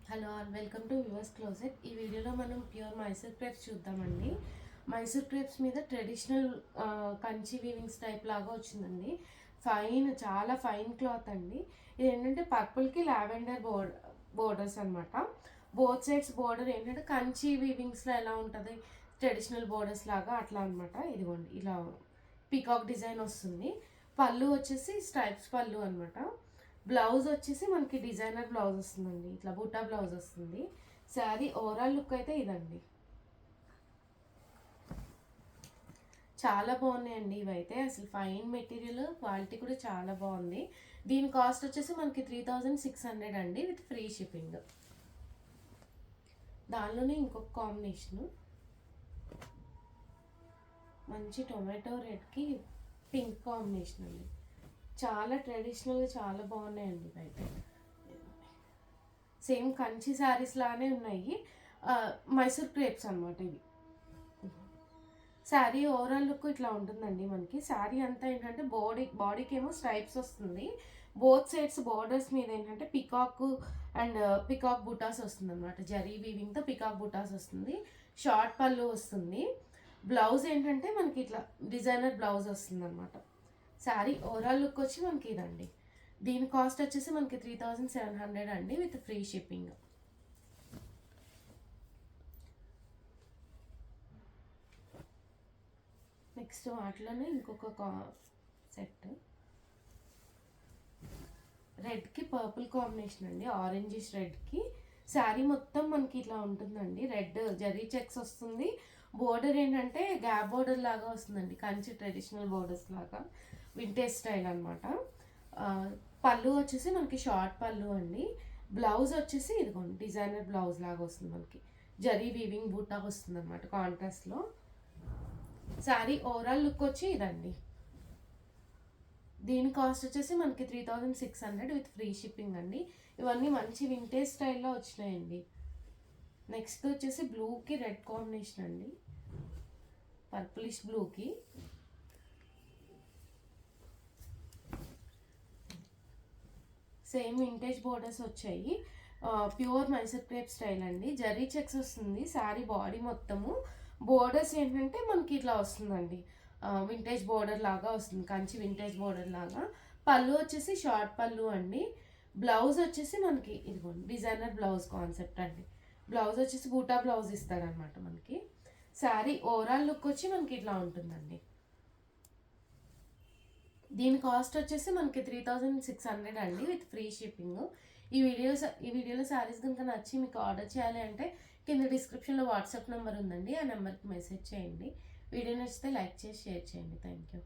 Hello and welcome to viewers closet. ఈ వీడియోలో మనం ప్యూర్ మైసూర్ క్రేప్స్ చూద్దామండి. మైసూర్ క్రేప్స్ మీద ట్రెడిషనల్ కంచి వీవింగ్స్ టైప్ లాగా వచ్చిందండి. చాలా ఫైన్ క్లాత్ అండి. ఇది ఏంటంటే పర్పుల్కి లావెండర్ బోర్డర్స్ అనమాట. బోత్ సైడ్స్ బోర్డర్ ఏంటంటే కంచి వీవింగ్స్లో ఎలా ఉంటుంది ట్రెడిషనల్ బోర్డర్స్ లాగా అట్లా అనమాట. ఇదిగోండి ఇలా పీకాక్ డిజైన్ వస్తుంది. పళ్ళు వచ్చేసి స్ట్రైప్స్ పళ్ళు అనమాట. బ్లౌజ్ వచ్చేసి మనకి డిజైనర్ బ్లౌజ్ వస్తుందండి. ఇట్లా బుట్టా బ్లౌజ్ వస్తుంది. శారీ ఓవరాల్ లుక్ అయితే ఇదండి. చాలా బాగున్నాయండి ఇవైతే. అసలు ఫైన్ మెటీరియల్, క్వాలిటీ కూడా చాలా బాగుంది. దీని కాస్ట్ వచ్చేసి మనకి 3600 అండి, విత్ ఫ్రీ షిప్పింగ్. దానిలోనే ఇంకొక కాంబినేషను మంచి టొమాటో రెడ్కి పింక్ కాంబినేషన్ అండి. చాలా ట్రెడిషనల్గా చాలా బాగున్నాయండి ఇవైతే. సేమ్ కంచి శారీస్ లానే ఉన్నాయి. మైసూర్ క్రేప్స్ అనమాట ఇవి. శారీ ఓవరాల్ లుక్ ఇట్లా ఉంటుందండి మనకి. శారీ అంతా ఏంటంటే బాడీకి ఏమో స్ట్రైప్స్ వస్తుంది. బోత్ సైడ్స్ బోర్డర్స్ మీద ఏంటంటే పికాక్ అండ్ పికాక్ బుటాస్ వస్తుంది అనమాట. జరీ వీవింగ్తో పికాక్ బుటాస్ వస్తుంది. షార్ట్ పళ్ళు వస్తుంది. బ్లౌజ్ ఏంటంటే మనకి ఇట్లా డిజైనర్ బ్లౌజ్ వస్తుంది అనమాట. శారీ ఓవరాల్ లుక్ వచ్చి మనకి ఇదండి. దీని కాస్ట్ వచ్చేసి మనకి 3700 అండి, విత్ ఫ్రీ షిప్పింగ్. నెక్స్ట్ వాటిలోనే ఇంకొక సెట్ రెడ్కి పర్పుల్ కాంబినేషన్ అండి. ఆరెంజిష్ రెడ్కి శారీ మొత్తం మనకి ఇట్లా ఉంటుందండి. రెడ్ జరీ చెక్స్ వస్తుంది. బోర్డర్ ఏంటంటే గ్యాప్ బోర్డర్ లాగా వస్తుందండి. కంచి ట్రెడిషనల్ బోర్డర్స్ లాగా వింటేజ్ స్టైల్ అనమాట. పళ్ళు వచ్చేసి మనకి షార్ట్ పళ్ళు అండి. బ్లౌజ్ వచ్చేసి ఇదిగోండి డిజైనర్ బ్లౌజ్ లాగా వస్తుంది మనకి. జరీ వీవింగ్ బూటా వస్తుంది అనమాట కాంట్రాస్ట్లో. శారీ ఓవరాల్ లుక్ వచ్చి ఇదండి. దీని కాస్ట్ వచ్చేసి మనకి 3600 విత్ ఫ్రీ షిప్పింగ్ అండి. ఇవన్నీ మంచి వింటేజ్ స్టైల్లో వచ్చినాయండి. నెక్స్ట్ వచ్చేసి బ్లూకి రెడ్ కాంబినేషన్ అండి. పర్పులిష్ బ్లూకి సేమ్ వింటేజ్ బోర్డర్స్ వచ్చాయి. ప్యూర్ మైసూర్ క్రేప్ స్టైల్ అండి. జరీ చెక్స్ వస్తుంది శారీ బాడీ మొత్తము. బోర్డర్స్ ఏంటంటే మనకి ఇట్లా వస్తుందండి. వింటేజ్ బోర్డర్ లాగా వస్తుంది, కంచి వింటేజ్ బోర్డర్ లాగా. పళ్ళు వచ్చేసి షార్ట్ పళ్ళు అండి. బ్లౌజ్ వచ్చేసి మనకి ఇదిగోండి డిజైనర్ బ్లౌజ్ కాన్సెప్ట్ అండి. బ్లౌజ్ వచ్చేసి బూటా బ్లౌజ్ ఇస్తారనమాట మనకి. శారీ ఓవరాల్ లుక్ వచ్చి మనకి ఇట్లా ఉంటుందండి. దీని కాస్ట్ వచ్చేసి మనకి 3600 అండి, విత్ ఫ్రీ షిప్పింగ్. ఈ వీడియోలో శారీస్ కనుక నచ్చి మీకు ఆర్డర్ చేయాలి అంటే కింద డిస్క్రిప్షన్లో వాట్సాప్ నెంబర్ ఉందండి. ఆ నెంబర్కి మెసేజ్ చేయండి. వీడియో నచ్చితే లైక్ చేసి షేర్ చేయండి. Thank you.